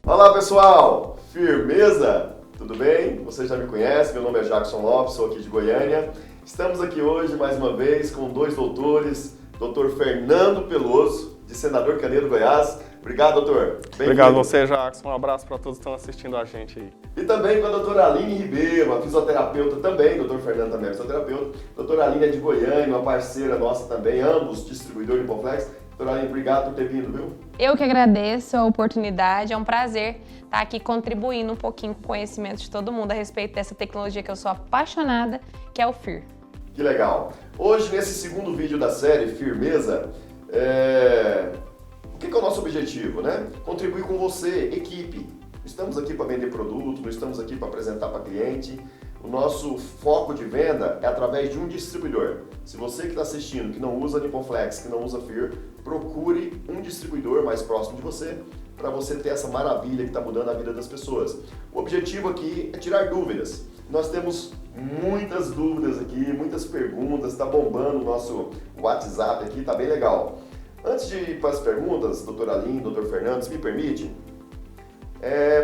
Olá pessoal, firmeza? Tudo bem? Você já me conhece, meu nome é Jackson Lopes, sou aqui de Goiânia. Estamos aqui hoje mais uma vez com dois doutores, Dr. Fernando Peloso, de Senador Canedo, Goiás. Obrigado, doutor. Obrigado a você, Jackson. Um abraço para todos que estão assistindo a gente aí. E também com a doutora Aline Ribeiro, uma fisioterapeuta também, doutor Fernando também é fisioterapeuta. Doutora Aline é de Goiânia, uma parceira nossa também, ambos distribuidores de Hiponflex. Doutora Aline, obrigado por ter vindo, viu? Eu que agradeço a oportunidade, é um prazer estar aqui contribuindo um pouquinho com o conhecimento de todo mundo a respeito dessa tecnologia que eu sou apaixonada, que é o FIR. Que legal! Hoje, nesse segundo vídeo da série Firmeza, o que é o nosso objetivo, né? Contribuir com você, equipe. Não estamos aqui para vender produto, não estamos aqui para apresentar para cliente. O nosso foco de venda é através de um distribuidor. Se você que está assistindo, que não usa Hiponflex, que não usa FIR, procure um distribuidor mais próximo de você para você ter essa maravilha que está mudando a vida das pessoas. O objetivo aqui é tirar dúvidas. Nós temos muitas dúvidas aqui, muitas perguntas, está bombando o nosso WhatsApp aqui, está bem legal. Antes de ir para as perguntas, doutora Aline, doutor Fernando, se me permite,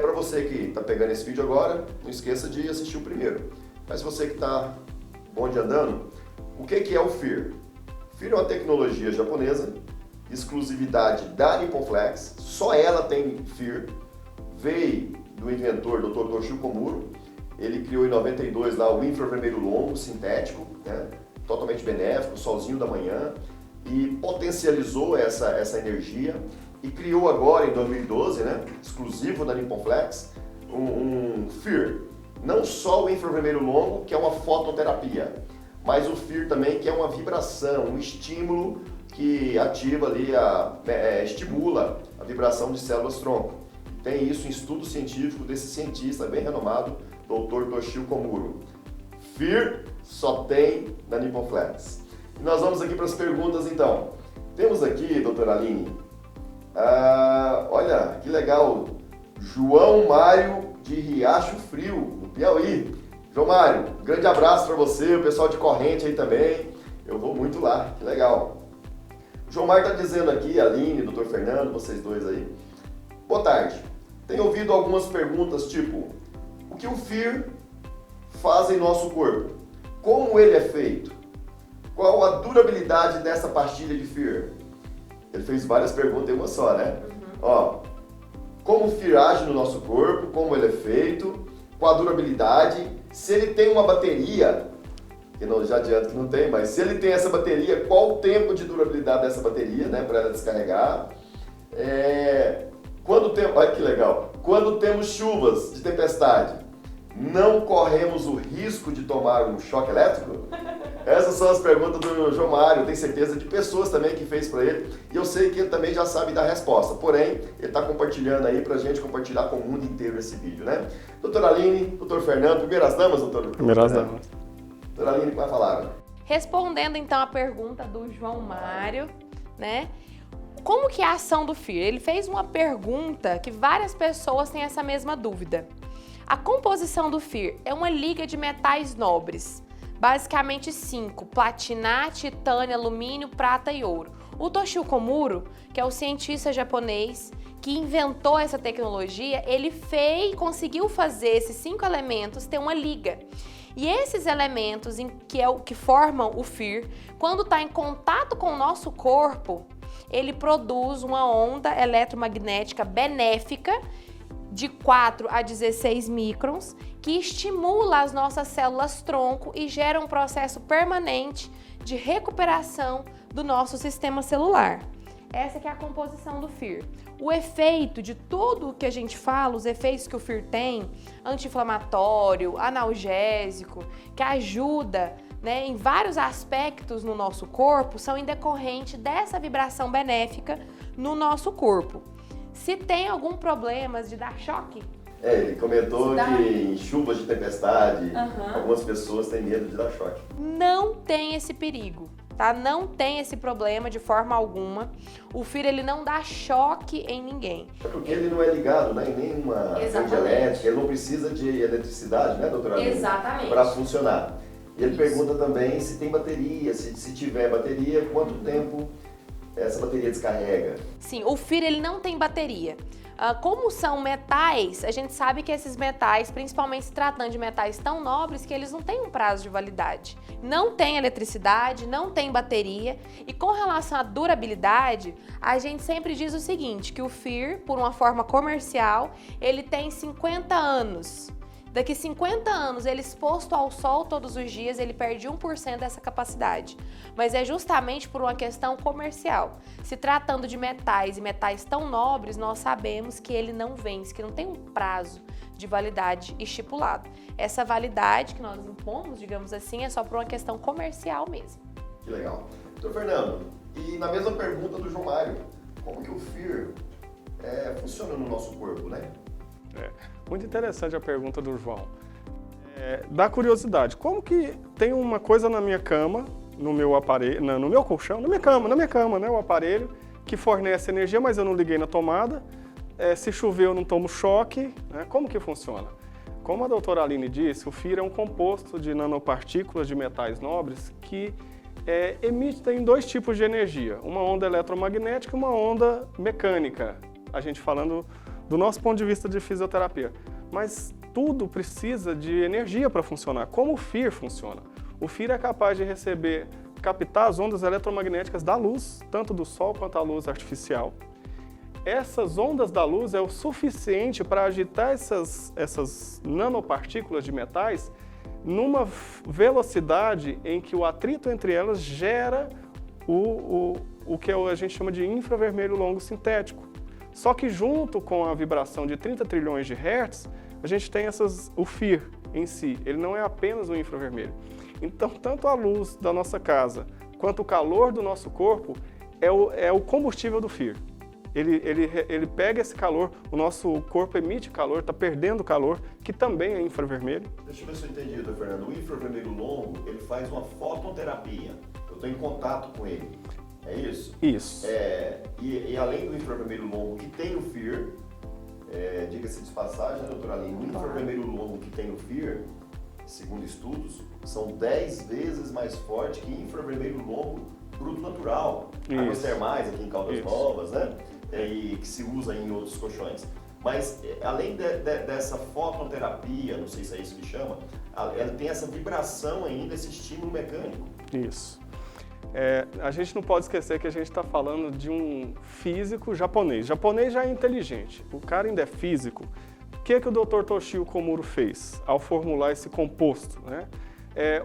para você que está pegando esse vídeo agora, não esqueça de assistir o primeiro. Mas você que está bonde andando, o que é o FIR? FIR é uma tecnologia japonesa, exclusividade da Hiponflex, só ela tem FIR, veio do inventor Dr. Toshio Komuro, ele criou em 92 lá o infravermelho longo, sintético, né? Totalmente benéfico, solzinho da manhã, e potencializou essa energia e criou agora em 2012, né, exclusivo da Hiponflex, um FIR. Não só o infravermelho longo, que é uma fototerapia, mas o FIR também, que é uma vibração, um estímulo que ativa ali, estimula a vibração de células-tronco. Tem isso em estudo científico desse cientista bem renomado, Dr. Toshio Komuro. FIR só tem na Hiponflex. E nós vamos aqui para as perguntas então. Temos aqui, doutora Aline, olha que legal, João Mário de Riacho Frio, no Piauí. João Mário, um grande abraço para você, o pessoal de Corrente aí também. Eu vou muito lá, que legal. O João Mário está dizendo aqui, Aline, doutor Fernando, vocês dois aí. Boa tarde. Tenho ouvido algumas perguntas tipo, o que o FIR faz em nosso corpo? Como ele é feito? Qual a durabilidade dessa pastilha de FIR? Ele fez várias perguntas em uma só, né? Ó, como o FIR age no nosso corpo, como ele é feito, qual a durabilidade, se ele tem uma bateria, que não, já adianto que não tem, mas se ele tem essa bateria, qual o tempo de durabilidade dessa bateria, né, para ela descarregar? Olha que legal, quando temos chuvas de tempestade, não corremos o risco de tomar um choque elétrico? Essas são as perguntas do João Mário, eu tenho certeza de pessoas também que fez para ele, e eu sei que ele também já sabe dar resposta, porém, ele está compartilhando aí para a gente compartilhar com o mundo inteiro esse vídeo, né? Doutora Aline, doutor Fernando, primeiras damas, doutor? Primeiras damas. Doutora Aline, vai falar. Respondendo então a pergunta do João Mário, né? Como que é a ação do FIR? Ele fez uma pergunta que várias pessoas têm essa mesma dúvida. A composição do FIR é uma liga de metais nobres, basicamente 5, platina, titânio, alumínio, prata e ouro. O Toshio Komuro, que é o cientista japonês que inventou essa tecnologia, ele conseguiu fazer esses 5 elementos ter uma liga. E esses elementos que formam o FIR, quando está em contato com o nosso corpo, ele produz uma onda eletromagnética benéfica de 4 a 16 microns, que estimula as nossas células-tronco e gera um processo permanente de recuperação do nosso sistema celular. Essa que é a composição do FIR. O efeito de tudo que a gente fala, os efeitos que o FIR tem, anti-inflamatório, analgésico, que ajuda, né, em vários aspectos no nosso corpo, são em decorrente dessa vibração benéfica no nosso corpo. Se tem algum problema de dar choque... Ele comentou que em chuvas de tempestade, algumas pessoas têm medo de dar choque. Não tem esse perigo, tá? Não tem esse problema de forma alguma. O FIR, ele não dá choque em ninguém. É porque ele não é ligado, né, em nenhuma rede elétrica, ele não precisa de eletricidade, né, doutora Aline? Exatamente. Para funcionar. E ele pergunta também se tem bateria, se tiver bateria, quanto tempo essa bateria descarrega? Sim, o FIR ele não tem bateria. Como são metais, a gente sabe que esses metais, principalmente se tratando de metais tão nobres, que eles não têm um prazo de validade. Não tem eletricidade, não tem bateria. E com relação à durabilidade, a gente sempre diz o seguinte, que o FIR, por uma forma comercial, ele tem 50 anos. Daqui 50 anos, ele exposto ao sol todos os dias, ele perde 1% dessa capacidade. Mas é justamente por uma questão comercial. Se tratando de metais e metais tão nobres, nós sabemos que ele não vence, que não tem um prazo de validade estipulado. Essa validade que nós impomos, digamos assim, é só por uma questão comercial mesmo. Que legal. Doutor Fernando, e na mesma pergunta do João Mário, como que o FIR funciona no nosso corpo, né? Muito interessante a pergunta do João. Dá curiosidade, como que tem uma coisa na minha cama, no meu aparelho, no meu colchão, na minha cama, né, o aparelho que fornece energia, mas eu não liguei na tomada, se chover eu não tomo choque, né? Como que funciona? Como a doutora Aline disse, o FIR é um composto de nanopartículas de metais nobres que emitem dois tipos de energia, uma onda eletromagnética e uma onda mecânica, a gente falando do nosso ponto de vista de fisioterapia. Mas tudo precisa de energia para funcionar. Como o FIR funciona? O FIR é capaz de captar as ondas eletromagnéticas da luz, tanto do sol quanto a luz artificial. Essas ondas da luz é o suficiente para agitar essas nanopartículas de metais numa velocidade em que o atrito entre elas gera o que a gente chama de infravermelho longo sintético. Só que junto com a vibração de 30 trilhões de hertz, a gente tem o FIR em si, ele não é apenas o infravermelho. Então, tanto a luz da nossa casa quanto o calor do nosso corpo é o combustível do FIR. Ele pega esse calor, o nosso corpo emite calor, está perdendo calor, que também é infravermelho. Deixa eu ver se eu entendi, doutor Fernando. O infravermelho longo, ele faz uma fototerapia. Eu estou em contato com ele. É isso? Isso. E além do infravermelho longo que tem o FIR, diga-se de passagem, né, doutora Aline, o infravermelho longo que tem o FIR, segundo estudos, são 10 vezes mais forte que infravermelho longo bruto natural. Águas termais aqui em Caldas Novas, né? E que se usa em outros colchões. Mas além dessa fototerapia, não sei se é isso que chama, ela tem essa vibração ainda, esse estímulo mecânico. Isso. A gente não pode esquecer que a gente está falando de um físico japonês. O japonês já é inteligente, o cara ainda é físico. O que o Dr. Toshio Komuro fez ao formular esse composto, né?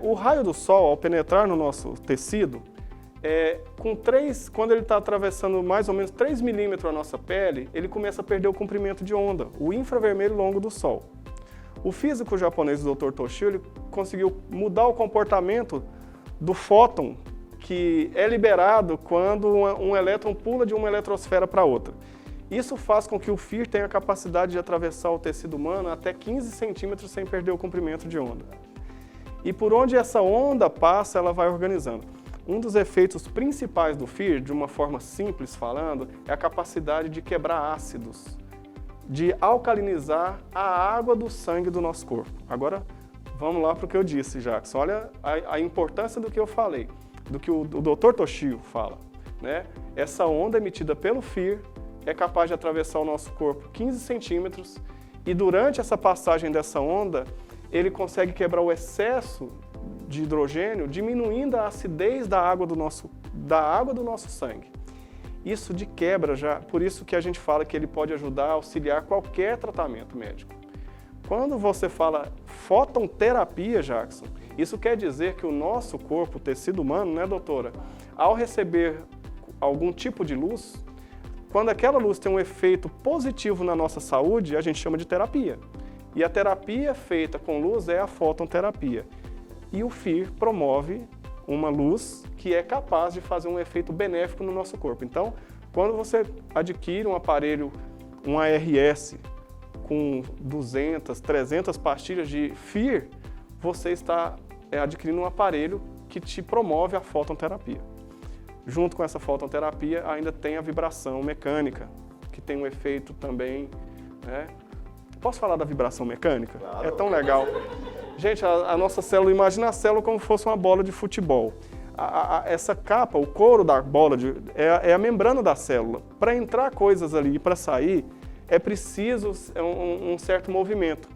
O raio do sol, ao penetrar no nosso tecido, quando ele está atravessando mais ou menos 3 milímetros a nossa pele, ele começa a perder o comprimento de onda, o infravermelho longo do sol. O físico japonês, o Dr. Toshio, ele conseguiu mudar o comportamento do fóton, que é liberado quando um elétron pula de uma eletrosfera para outra. Isso faz com que o FIR tenha a capacidade de atravessar o tecido humano até 15 centímetros sem perder o comprimento de onda. E por onde essa onda passa, ela vai organizando. Um dos efeitos principais do FIR, de uma forma simples falando, é a capacidade de quebrar ácidos, de alcalinizar a água do sangue do nosso corpo. Agora, vamos lá para o que eu disse, Jackson. Olha a importância do que eu falei, do que o Dr. Toshio fala, né? Essa onda emitida pelo FIR é capaz de atravessar o nosso corpo 15 centímetros e durante essa passagem dessa onda, ele consegue quebrar o excesso de hidrogênio, diminuindo a acidez da água do nosso sangue. Isso de quebra já, por isso que a gente fala que ele pode ajudar a auxiliar qualquer tratamento médico. Quando você fala fototerapia, Jackson, isso quer dizer que o nosso corpo, o tecido humano, né, doutora, ao receber algum tipo de luz, quando aquela luz tem um efeito positivo na nossa saúde, a gente chama de terapia. E a terapia feita com luz é a fototerapia. E o FIR promove uma luz que é capaz de fazer um efeito benéfico no nosso corpo. Então, quando você adquire um aparelho, um ARS, com 200, 300 pastilhas de FIR, você está adquirindo um aparelho que te promove a fototerapia. Junto com essa fototerapia, ainda tem a vibração mecânica, que tem um efeito também, né? Posso falar da vibração mecânica? Claro. É tão legal. Gente, a nossa célula, imagina a célula como se fosse uma bola de futebol. essa capa, o couro da bola, é a membrana da célula. Para entrar coisas ali e para sair, é preciso um certo movimento.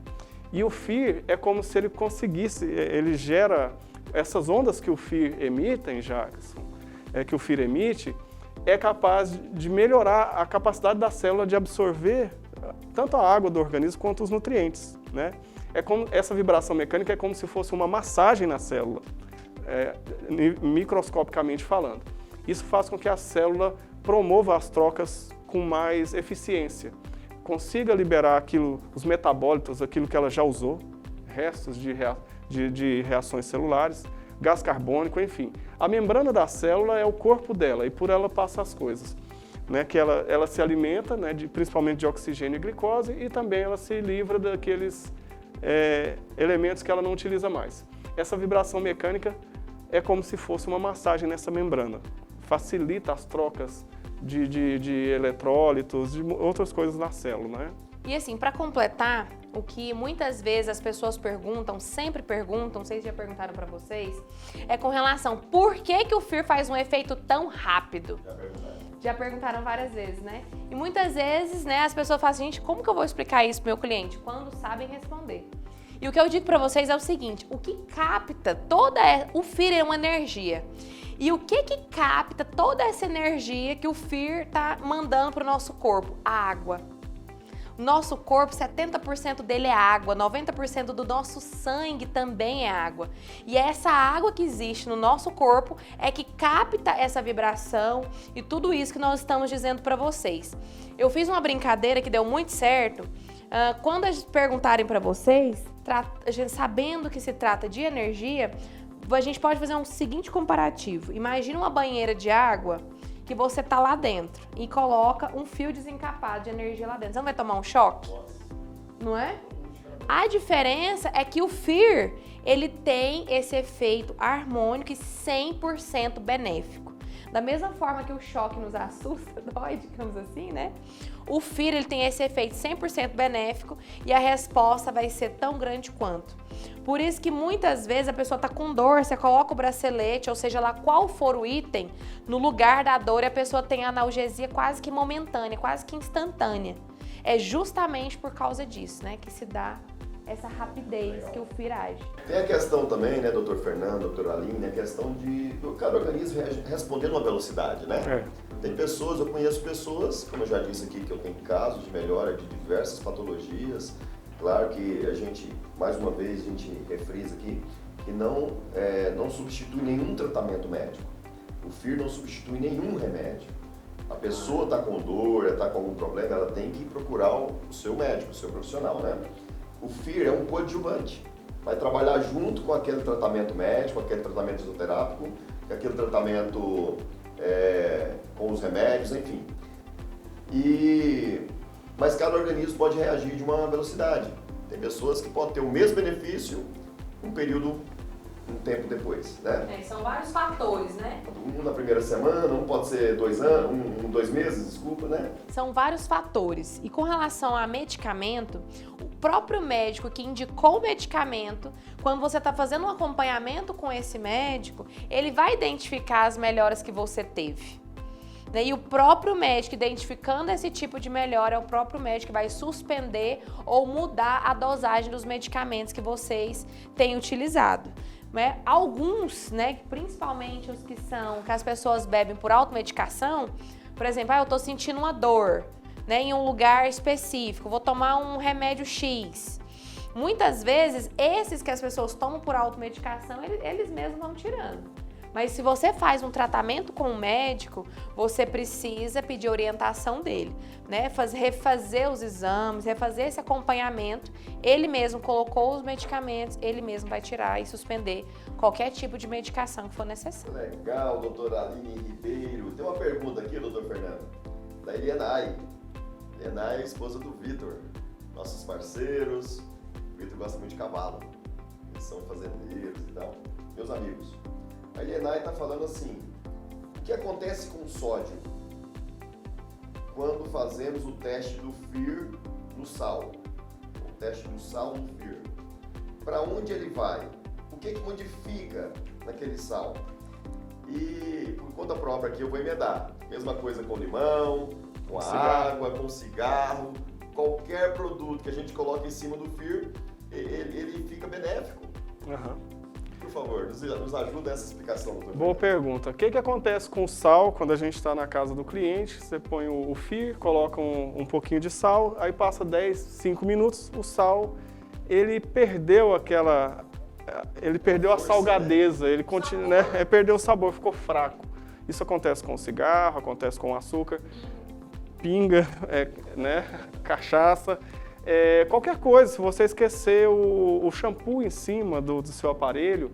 E o FIR é como se ele conseguisse, ele gera essas ondas que o FIR emite, Jackson, que o FIR emite, é capaz de melhorar a capacidade da célula de absorver tanto a água do organismo quanto os nutrientes, né? Essa vibração mecânica é como se fosse uma massagem na célula, microscopicamente falando. Isso faz com que a célula promova as trocas com mais eficiência, consiga liberar os metabólitos, aquilo que ela já usou, restos de reações celulares, gás carbônico, enfim. A membrana da célula é o corpo dela e por ela passa as coisas, né? Que ela se alimenta, né, principalmente de oxigênio e glicose, e também ela se livra daqueles elementos que ela não utiliza mais. Essa vibração mecânica é como se fosse uma massagem nessa membrana. Facilita as trocas de eletrólitos, de outras coisas na célula, né? E assim, para completar, o que muitas vezes as pessoas perguntam, sempre perguntam, não sei se já perguntaram para vocês, é com relação por que o FIR faz um efeito tão rápido? Já perguntaram várias vezes, né? E muitas vezes, né, as pessoas falam assim, gente, como que eu vou explicar isso pro meu cliente? Quando sabem responder. E o que eu digo para vocês é o seguinte, o que capta o FIR é uma energia. E o que capta toda essa energia que o FIR tá mandando pro nosso corpo? A água. Nosso corpo, 70% dele é água, 90% do nosso sangue também é água. E essa água que existe no nosso corpo é que capta essa vibração e tudo isso que nós estamos dizendo para vocês. Eu fiz uma brincadeira que deu muito certo. Quando eles perguntarem para vocês, sabendo que se trata de energia, a gente pode fazer um seguinte comparativo. Imagina uma banheira de água que você tá lá dentro e coloca um fio desencapado de energia lá dentro. Você não vai tomar um choque? Não é? A diferença é que o FIR, ele tem esse efeito harmônico e 100% benéfico. Da mesma forma que o choque nos assusta, dói, digamos assim, né? O FIR, ele tem esse efeito 100% benéfico e a resposta vai ser tão grande quanto. Por isso que muitas vezes a pessoa tá com dor, você coloca o bracelete, ou seja lá qual for o item, no lugar da dor e a pessoa tem analgesia quase que momentânea, quase que instantânea. É justamente por causa disso, né, que se dá essa rapidez que o FIR age. Tem a questão também, né, doutor Fernando, doutora Aline, a questão de cada organismo responder numa velocidade, né? Tem pessoas, eu conheço pessoas, como eu já disse aqui, que eu tenho casos de melhora de diversas patologias. Claro que a gente, mais uma vez, a gente refrisa aqui que não substitui nenhum tratamento médico. O FIR não substitui nenhum remédio. A pessoa está com dor, está com algum problema, ela tem que procurar o seu médico, o seu profissional, né? O FIR é um coadjuvante. Vai trabalhar junto com aquele tratamento médico, aquele tratamento isoterápico, aquele tratamento com os remédios, enfim. Mas cada organismo pode reagir de uma velocidade. Tem pessoas que podem ter o mesmo benefício um tempo depois, né? São vários fatores, né? Um na primeira semana, um pode ser 2 anos, 2 meses, desculpa, né? São vários fatores. E com relação a medicamento, o próprio médico que indicou o medicamento, quando você está fazendo um acompanhamento com esse médico, ele vai identificar as melhoras que você teve. E o próprio médico, identificando esse tipo de melhora, é o próprio médico que vai suspender ou mudar a dosagem dos medicamentos que vocês têm utilizado. Alguns, né, principalmente os que as pessoas bebem por automedicação, por exemplo, eu estou sentindo uma dor, né, em um lugar específico, vou tomar um remédio X. Muitas vezes, esses que as pessoas tomam por automedicação, eles mesmos vão tirando. Mas se você faz um tratamento com um médico, você precisa pedir orientação dele, né? Refazer os exames, refazer esse acompanhamento. Ele mesmo colocou os medicamentos, ele mesmo vai tirar e suspender qualquer tipo de medicação que for necessário. Legal, doutora Aline Ribeiro. Tem uma pergunta aqui, doutor Fernando, da Elianai. Elianai é esposa do Vitor, nossos parceiros. O Vitor gosta muito de cavalo, eles são fazendeiros e tal, meus amigos. A Elianai está falando assim, o que acontece com o sódio quando fazemos o teste do FIR no sal? O teste do sal no FIR. Para onde ele vai? O que modifica naquele sal? E por conta própria aqui eu vou emendar. Mesma coisa com limão, com Cigarro. água, com cigarro. Qualquer produto que a gente coloca em cima do FIR, ele fica benéfico. Aham. Por favor, nos ajuda essa explicação, doutor. Boa pergunta. O que acontece com o sal quando a gente está na casa do cliente? Você põe o FIR, coloca um pouquinho de sal, aí passa 10, 5 minutos, o sal, ele perdeu a salgadeza, ele continua, né? Perdeu o sabor, ficou fraco. Isso acontece com o cigarro, acontece com o açúcar, pinga, né? Cachaça. Qualquer coisa, se você esquecer o shampoo em cima do seu aparelho,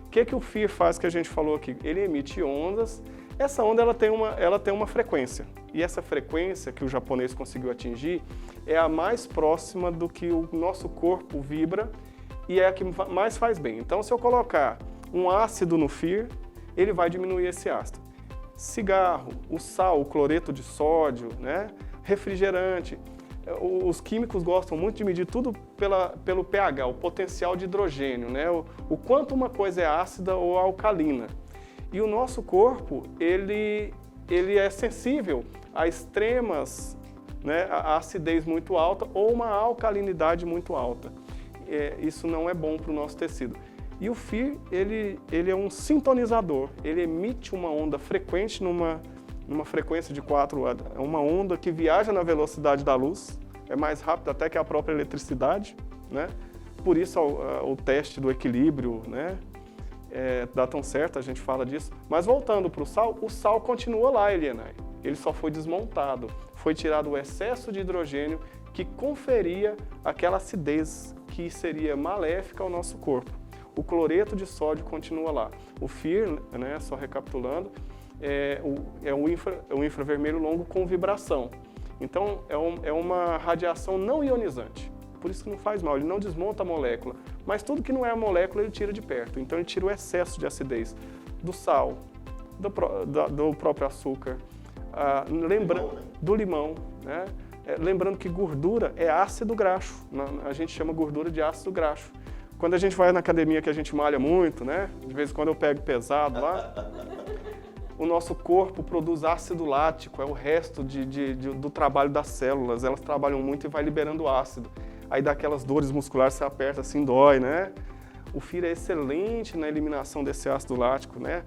o que o FIR faz que a gente falou aqui? Ele emite ondas, essa onda ela tem uma frequência, e essa frequência que o japonês conseguiu atingir é a mais próxima do que o nosso corpo vibra e é a que mais faz bem. Então, se eu colocar um ácido no FIR, ele vai diminuir esse ácido. Cigarro, o sal, o cloreto de sódio, né? Refrigerante. Os químicos gostam muito de medir tudo pelo pH, o potencial de hidrogênio, né? O quanto uma coisa é ácida ou alcalina. E o nosso corpo, ele é sensível a extremas, né? A acidez muito alta ou uma alcalinidade muito alta. Isso não é bom para o nosso tecido. E o FIR, ele é um sintonizador, ele emite uma onda frequente numa frequência de 4, é uma onda que viaja na velocidade da luz, é mais rápido até que a própria eletricidade, né? Por isso o teste do equilíbrio, né? Dá tão certo, a gente fala disso. Mas voltando para o sal continua lá, Elianai. Ele só foi desmontado, foi tirado o excesso de hidrogênio que conferia aquela acidez que seria maléfica ao nosso corpo. O cloreto de sódio continua lá. O FIR, né, só recapitulando, é o infravermelho longo com vibração. Então, é uma radiação não ionizante. Por isso que não faz mal, ele não desmonta a molécula. Mas tudo que não é a molécula, ele tira de perto. Então, ele tira o excesso de acidez do sal, do próprio açúcar, do limão, né? Lembrando que gordura é ácido graxo. A gente chama gordura de ácido graxo. Quando a gente vai na academia que a gente malha muito, né? De vez em quando eu pego pesado lá, o nosso corpo produz ácido lático, é o resto do trabalho das células. Elas trabalham muito e vai liberando ácido. Aí dá aquelas dores musculares, você aperta assim, dói, né? O FIR é excelente na eliminação desse ácido lático, né?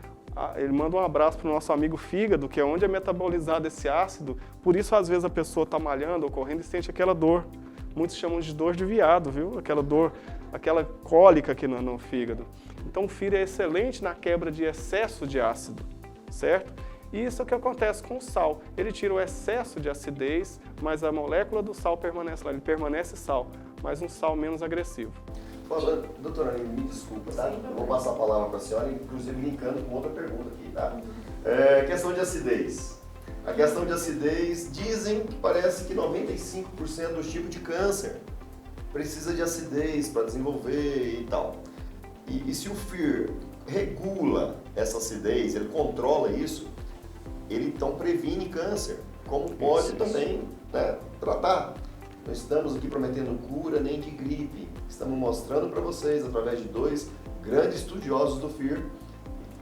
Ele manda um abraço para o nosso amigo fígado, que é onde é metabolizado esse ácido. Por isso, às vezes, a pessoa está malhando ou correndo e sente aquela dor. Muitos chamam de dor de viado, viu? Aquela dor, aquela cólica aqui no fígado. Então, o FIR é excelente na quebra de excesso de ácido, certo? E isso é o que acontece com o sal. Ele tira o excesso de acidez, mas a molécula do sal permanece lá. Ele permanece sal, mas um sal menos agressivo. Doutora Aline, me desculpa, tá? Eu vou passar a palavra para a senhora, inclusive linkando com outra pergunta aqui, tá? Questão de acidez. A questão de acidez, dizem que parece que 95% dos tipos de câncer precisa de acidez para desenvolver e tal. E se o FIR regula essa acidez, ele controla isso, ele então previne câncer, como pode também, né, tratar. Não estamos aqui prometendo cura nem de gripe, estamos mostrando para vocês, através de 2 grandes estudiosos do FIR,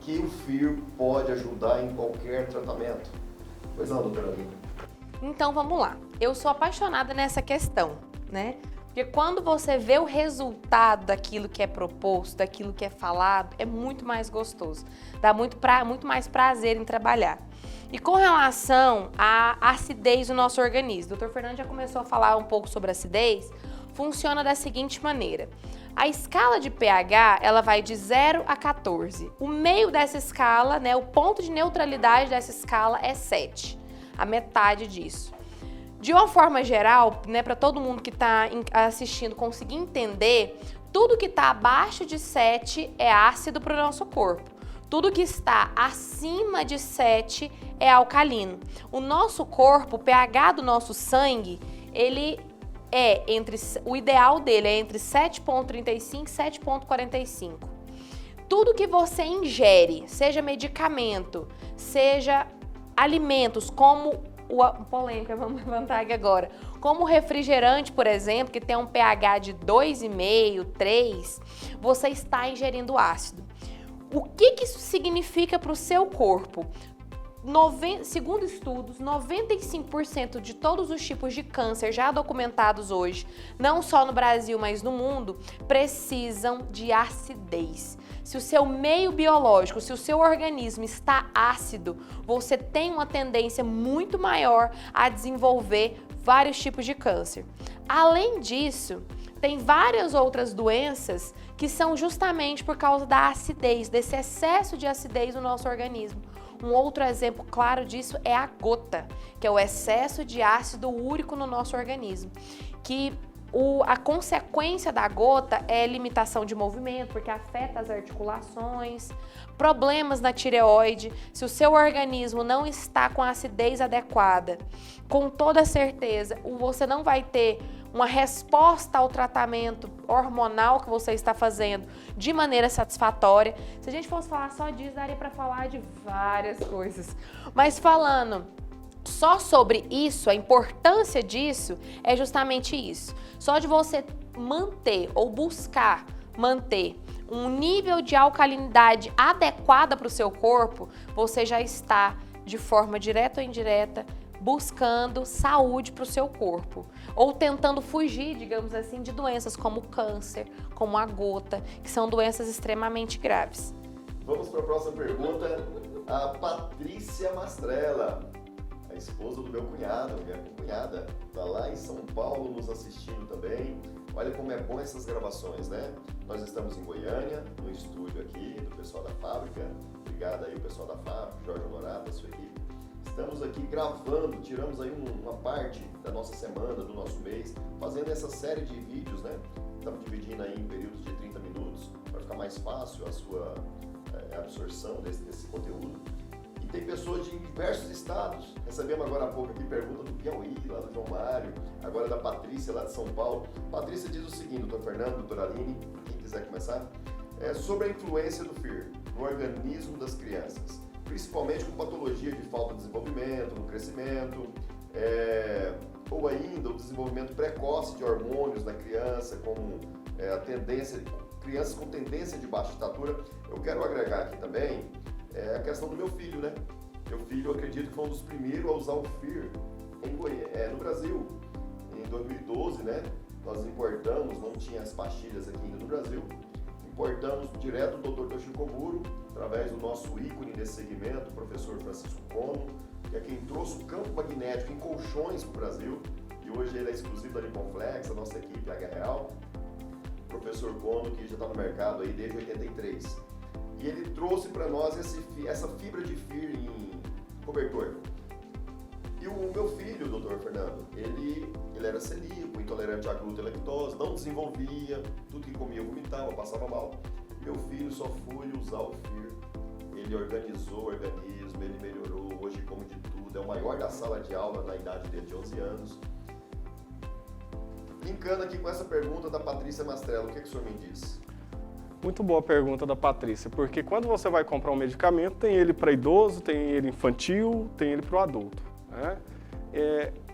que o FIR pode ajudar em qualquer tratamento. Pois não, doutora Aline? Então vamos lá. Eu sou apaixonada nessa questão, né? Porque quando você vê o resultado daquilo que é proposto, daquilo que é falado, é muito mais gostoso. Dá muito mais prazer em trabalhar. E com relação à acidez do nosso organismo, o Dr. Fernando já começou a falar um pouco sobre acidez, funciona da seguinte maneira. A escala de pH, ela vai de 0 a 14. O meio dessa escala, né, o ponto de neutralidade dessa escala é 7, a metade disso. De uma forma geral, né, para todo mundo que está assistindo conseguir entender, tudo que está abaixo de 7 é ácido para o nosso corpo. Tudo que está acima de 7 é alcalino. O nosso corpo, o pH do nosso sangue, ele o ideal dele é entre 7,35 e 7,45. Tudo que você ingere, seja medicamento, seja alimentos, como polêmica, vamos levantar aqui agora, como o refrigerante, por exemplo, que tem um pH de 2,5, 3, você está ingerindo ácido. O que isso significa para o seu corpo? Segundo estudos, 95% de todos os tipos de câncer já documentados hoje, não só no Brasil, mas no mundo, precisam de acidez. Se o seu meio biológico, se o seu organismo está ácido, você tem uma tendência muito maior a desenvolver vários tipos de câncer. Além disso, tem várias outras doenças que são justamente por causa da acidez, desse excesso de acidez no nosso organismo. Um outro exemplo claro disso é a gota, que é o excesso de ácido úrico no nosso organismo, que a consequência da gota é limitação de movimento, porque afeta as articulações, problemas na tireoide. Se o seu organismo não está com a acidez adequada, com toda certeza, você não vai ter uma resposta ao tratamento hormonal que você está fazendo de maneira satisfatória. Se a gente fosse falar só disso, daria para falar de várias coisas. Mas falando só sobre isso, a importância disso é justamente isso. Só de você manter ou buscar manter um nível de alcalinidade adequada para o seu corpo, você já está, de forma direta ou indireta, buscando saúde para o seu corpo, ou tentando fugir, digamos assim, de doenças como o câncer, como a gota, que são doenças extremamente graves. Vamos para a próxima pergunta. A Patrícia Mastrella, a esposa do meu cunhado, minha cunhada, está lá em São Paulo nos assistindo também. Olha como é bom essas gravações, né? Nós estamos em Goiânia, no estúdio aqui do pessoal da fábrica. Obrigado aí o pessoal da fábrica, Jorge Honorato, a sua equipe. Estamos aqui gravando, tiramos aí uma parte da nossa semana, do nosso mês, fazendo essa série de vídeos, né? Estamos dividindo aí em períodos de 30 minutos, para ficar mais fácil a sua absorção desse conteúdo. E tem pessoas de diversos estados. Recebemos agora há pouco aqui pergunta do Piauí, lá do João Mário, agora da Patrícia, lá de São Paulo. Patrícia diz o seguinte, doutor Fernando, doutora Aline, quem quiser começar, sobre a influência do FIR no organismo das crianças, principalmente com patologia de falta de desenvolvimento, no crescimento, ou ainda o desenvolvimento precoce de hormônios na criança, como a tendência, crianças com tendência de baixa estatura. Eu quero agregar aqui também a questão do meu filho, né? Meu filho, eu acredito que foi um dos primeiros a usar o FIR no Brasil. Em 2012, né? Nós importamos, não tinha as pastilhas aqui ainda no Brasil, importamos direto do Dr. Toshio Komuro, através do nosso ícone desse segmento, o professor Francisco Kono, que é quem trouxe o campo magnético em colchões para o Brasil, e hoje ele é exclusivo da Liponflex, a nossa equipe H Real, o professor Kono, que já está no mercado aí desde 83. E ele trouxe para nós essa fibra de FIR em cobertor. E o meu filho, o doutor Fernando, ele era celíaco, intolerante a glúten e lactose, não desenvolvia, tudo que comia vomitava, passava mal. Meu filho só foi usar o FIR, ele organizou o organismo, ele melhorou, hoje come de tudo, é o maior da sala de aula na idade dele de 11 anos. Linkando aqui com essa pergunta da Patrícia Mastrella, o que o senhor me diz? Muito boa a pergunta da Patrícia, porque quando você vai comprar um medicamento, tem ele para idoso, tem ele infantil, tem ele para o adulto, né?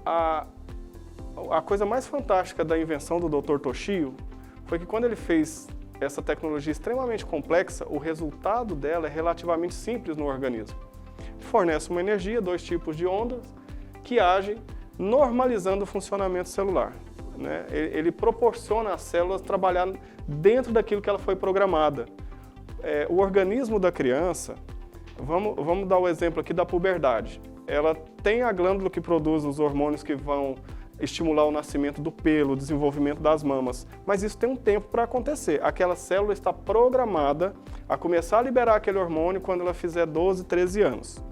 A coisa mais fantástica da invenção do Dr. Toshio foi que quando ele fez essa tecnologia extremamente complexa, o resultado dela é relativamente simples no organismo. Fornece uma energia, 2 tipos de ondas, que agem normalizando o funcionamento celular, né? Ele proporciona às células trabalhar dentro daquilo que ela foi programada. O organismo da criança, vamos dar o exemplo aqui da puberdade. Ela tem a glândula que produz os hormônios que vão estimular o nascimento do pelo, o desenvolvimento das mamas, mas isso tem um tempo para acontecer. Aquela célula está programada a começar a liberar aquele hormônio quando ela fizer 12, 13 anos.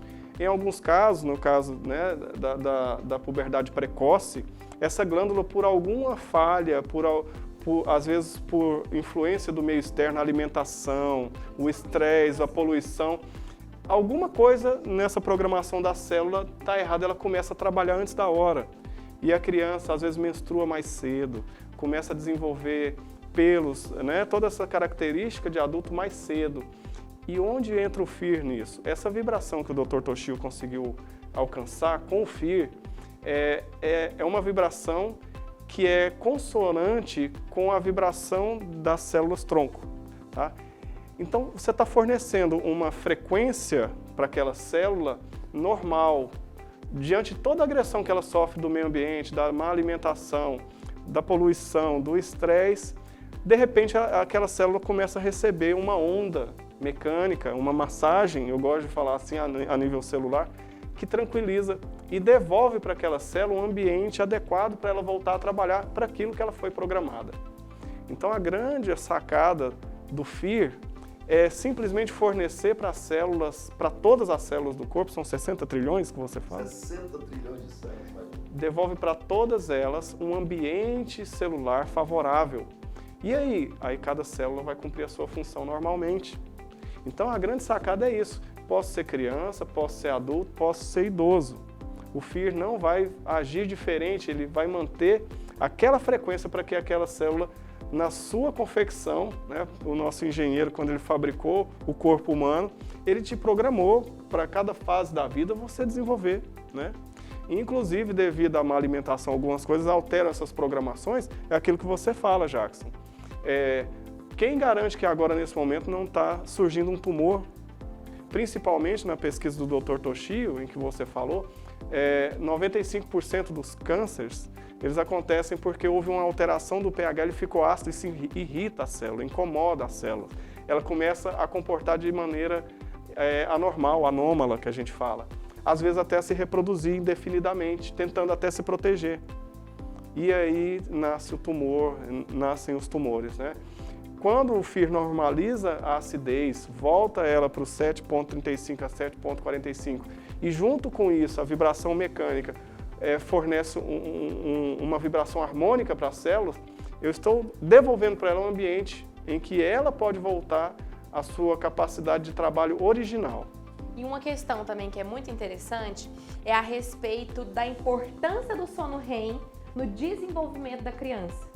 Em alguns casos, no caso, né, da puberdade precoce, essa glândula, por alguma falha, às vezes por influência do meio externo, a alimentação, o estresse, a poluição, alguma coisa nessa programação da célula está errada, ela começa a trabalhar antes da hora. E a criança, às vezes, menstrua mais cedo, começa a desenvolver pelos, né? Toda essa característica de adulto mais cedo. E onde entra o FIR nisso? Essa vibração que o Dr. Toshio conseguiu alcançar com o FIR é uma vibração que é consonante com a vibração das células tronco, tá? Então, você está fornecendo uma frequência para aquela célula normal, diante de toda a agressão que ela sofre do meio ambiente, da má alimentação, da poluição, do estresse, de repente aquela célula começa a receber uma onda mecânica, uma massagem, eu gosto de falar assim a nível celular, que tranquiliza e devolve para aquela célula um ambiente adequado para ela voltar a trabalhar para aquilo que ela foi programada. Então a grande sacada do FEAR é simplesmente fornecer para as células, para todas as células do corpo, são 60 trilhões que você fala? 60 trilhões de células. Devolve para todas elas um ambiente celular favorável. E aí cada célula vai cumprir a sua função normalmente. Então a grande sacada é isso. Posso ser criança, posso ser adulto, posso ser idoso. O FEAR não vai agir diferente, ele vai manter aquela frequência para que aquela célula, na sua confecção, né, o nosso engenheiro, quando ele fabricou o corpo humano, ele te programou para cada fase da vida você desenvolver, né? Inclusive, devido à má alimentação, algumas coisas alteram essas programações, é aquilo que você fala, Jackson. Quem garante que agora, nesse momento, não está surgindo um tumor? Principalmente na pesquisa do Dr. Toshio, em que você falou, 95% dos cânceres, eles acontecem porque houve uma alteração do pH, ele ficou ácido e se irrita a célula, incomoda a célula. Ela começa a comportar de maneira anormal, anômala, que a gente fala. Às vezes até se reproduzir indefinidamente, tentando até se proteger. E aí nasce o tumor, nascem os tumores, né? Quando o FEAR normaliza a acidez, volta ela para o 7,35 a 7,45 e junto com isso a vibração mecânica fornece uma vibração harmônica para as células, eu estou devolvendo para ela um ambiente em que ela pode voltar à sua capacidade de trabalho original. E uma questão também que é muito interessante é a respeito da importância do sono REM no desenvolvimento da criança,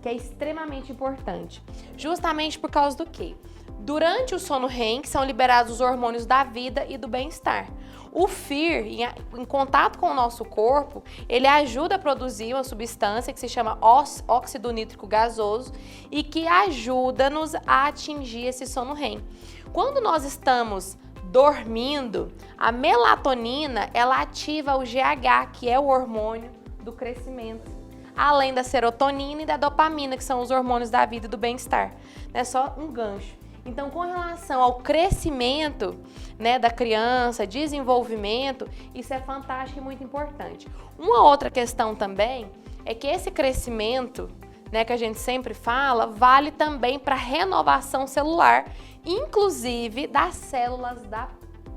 que é extremamente importante. Justamente por causa do quê? Durante o sono REM, são liberados os hormônios da vida e do bem-estar. O FEAR, em contato com o nosso corpo, ele ajuda a produzir uma substância que se chama óxido nítrico gasoso e que ajuda-nos a atingir esse sono REM. Quando nós estamos dormindo, a melatonina, ela ativa o GH, que é o hormônio do crescimento, além da serotonina e da dopamina, que são os hormônios da vida e do bem-estar. É só um gancho. Então, com relação ao crescimento, né, da criança, desenvolvimento, isso é fantástico e muito importante. Uma outra questão também é que esse crescimento, né, que a gente sempre fala, vale também para renovação celular, inclusive das células da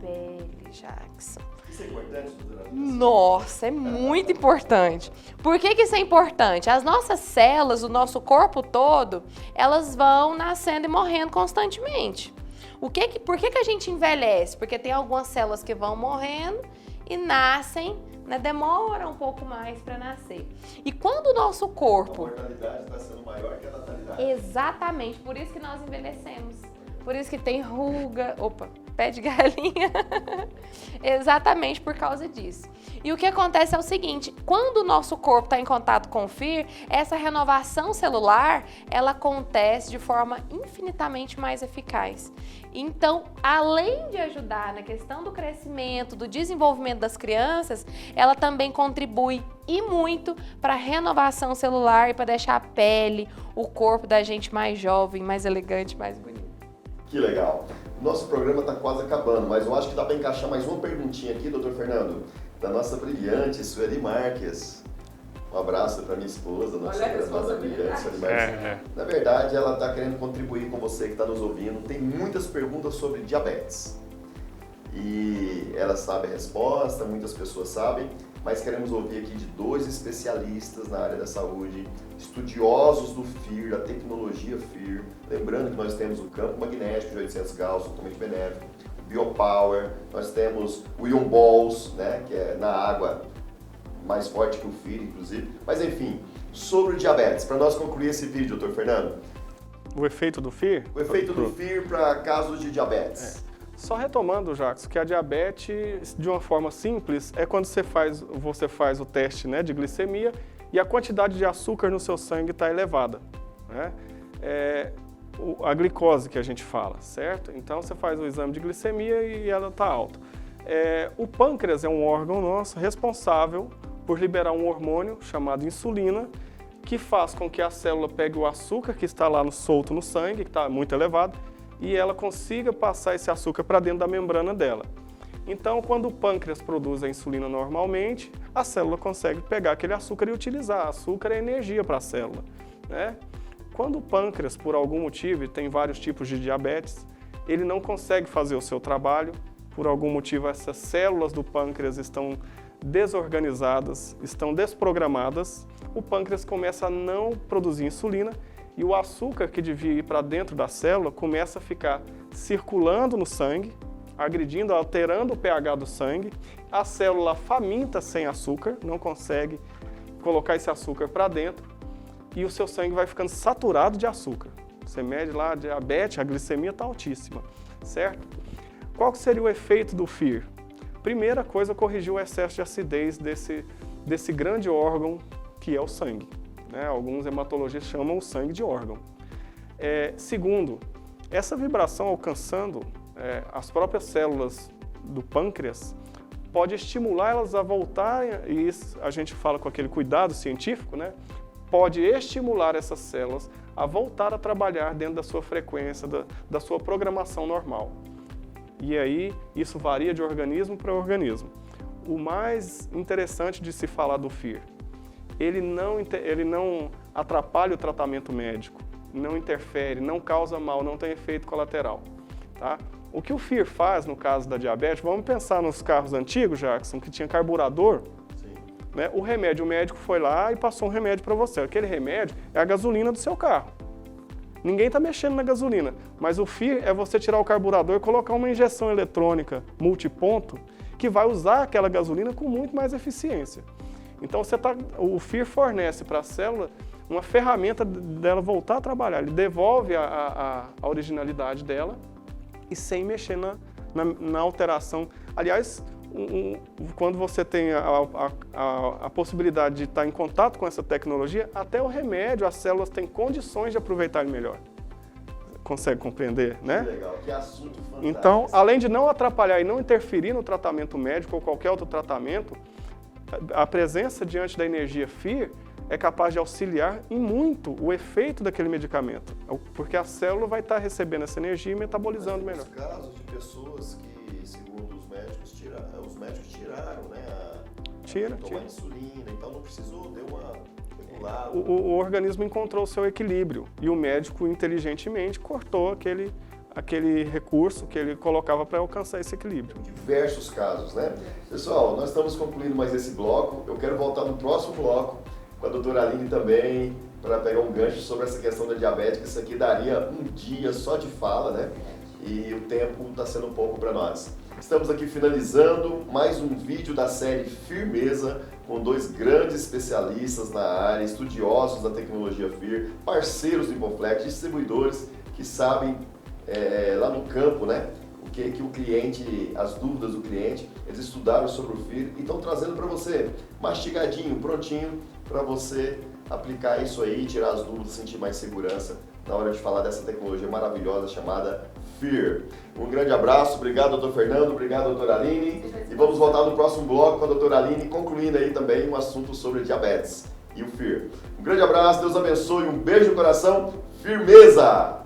pele, Jackson. Isso é importante, doutora? Nossa, é muito importante. Por que isso é importante? As nossas células, o nosso corpo todo, elas vão nascendo e morrendo constantemente. Por que a gente envelhece? Porque tem algumas células que vão morrendo e nascem, né, demora um pouco mais para nascer. E quando o nosso corpo... A mortalidade está sendo maior que a natalidade. Exatamente, por isso que nós envelhecemos. Por isso que tem ruga, pé de galinha. Exatamente por causa disso. E o que acontece é o seguinte, quando o nosso corpo está em contato com o FEAR, essa renovação celular, ela acontece de forma infinitamente mais eficaz. Então, além de ajudar na questão do crescimento, do desenvolvimento das crianças, ela também contribui e muito para a renovação celular e para deixar a pele, o corpo da gente mais jovem, mais elegante, mais bonito. Que legal. Nosso programa está quase acabando, mas eu acho que dá para encaixar mais uma perguntinha aqui, doutor Fernando, da nossa brilhante Sueli Marques. Um abraço para minha esposa, nossa brilhante Sueli Marques. Na verdade, ela está querendo contribuir com você que está nos ouvindo. Tem muitas perguntas sobre diabetes. E ela sabe a resposta, muitas pessoas sabem, mas queremos ouvir aqui de dois especialistas na área da saúde, estudiosos do FEAR, da tecnologia FEAR. Lembrando que nós temos o campo magnético de 800 Gauss, totalmente benéfico, o BioPower, nós temos o Ion Balls, né, que é na água mais forte que o FEAR, inclusive. Mas enfim, sobre o diabetes, para nós concluir esse vídeo, doutor Fernando. O efeito do FEAR? O efeito do FEAR para casos de diabetes. Só retomando, Jackson, que a diabetes, de uma forma simples, é quando você faz o teste, né, de glicemia e a quantidade de açúcar no seu sangue está elevada, né? a glicose que a gente fala, certo? Então você faz o exame de glicemia e ela está alta. O pâncreas é um órgão nosso responsável por liberar um hormônio chamado insulina, que faz com que a célula pegue o açúcar que está lá solto no sangue, que está muito elevado, e ela consiga passar esse açúcar para dentro da membrana dela. Então, quando o pâncreas produz a insulina normalmente, a célula consegue pegar aquele açúcar e utilizar. Açúcar é energia para a célula, né? Quando o pâncreas, por algum motivo, e tem vários tipos de diabetes, ele não consegue fazer o seu trabalho, por algum motivo essas células do pâncreas estão desorganizadas, estão desprogramadas, o pâncreas começa a não produzir insulina e o açúcar que devia ir para dentro da célula começa a ficar circulando no sangue, agredindo, alterando o pH do sangue. A célula faminta sem açúcar, não consegue colocar esse açúcar para dentro e o seu sangue vai ficando saturado de açúcar. Você mede lá a diabetes, a glicemia está altíssima, certo? Qual que seria o efeito do FIR? Primeira coisa, corrigir o excesso de acidez desse grande órgão que é o sangue, né? Alguns hematologistas chamam o sangue de órgão. Segundo, essa vibração alcançando as próprias células do pâncreas pode estimular elas a voltar, e isso a gente fala com aquele cuidado científico, né? Pode estimular essas células a voltar a trabalhar dentro da sua frequência, da sua programação normal. E aí, isso varia de organismo para organismo. O mais interessante de se falar do FIR, ele não atrapalha o tratamento médico, não interfere, não causa mal, não tem efeito colateral, tá? O que o FIR faz no caso da diabetes, vamos pensar nos carros antigos, Jackson, que tinha carburador, né? O remédio, o médico foi lá e passou um remédio para você. Aquele remédio é a gasolina do seu carro. Ninguém está mexendo na gasolina, mas o FIR é você tirar o carburador e colocar uma injeção eletrônica multiponto que vai usar aquela gasolina com muito mais eficiência. Então o FIR fornece para a célula uma ferramenta dela voltar a trabalhar. Ele devolve a originalidade dela e sem mexer na alteração. Aliás, quando você tem a possibilidade de estar em contato com essa tecnologia, até o remédio, as células têm condições de aproveitar ele melhor. Consegue compreender, né? Que legal, que assunto fantástico. Então, além de não atrapalhar e não interferir no tratamento médico ou qualquer outro tratamento, a presença diante da energia FIR é capaz de auxiliar em muito o efeito daquele medicamento, porque a célula vai estar recebendo essa energia e metabolizando melhor. Mas casos de pessoas que, segundo os médicos tiraram, né, tomar insulina, então não precisou, deu uma regulada. O organismo encontrou o seu equilíbrio e o médico inteligentemente cortou aquele recurso que ele colocava para alcançar esse equilíbrio. Diversos casos, né? Pessoal, nós estamos concluindo mais esse bloco. Eu quero voltar no próximo bloco com a doutora Aline também, para pegar um gancho sobre essa questão da diabetes, que isso aqui daria um dia só de fala, né? E o tempo está sendo pouco para nós. Estamos aqui finalizando mais um vídeo da série Firmeza, com dois grandes especialistas na área, estudiosos da tecnologia FIR, parceiros do Infoflex, distribuidores que sabem lá no campo, né, o que o cliente, as dúvidas do cliente, eles estudaram sobre o FIR e estão trazendo para você, mastigadinho, prontinho, para você aplicar isso aí, tirar as dúvidas, sentir mais segurança na hora de falar dessa tecnologia maravilhosa chamada FIR. Um grande abraço, obrigado doutor Fernando, obrigado doutora Aline, e vamos voltar no próximo bloco com a doutora Aline, concluindo aí também um assunto sobre diabetes e o FIR. Um grande abraço, Deus abençoe, um beijo no coração, firmeza!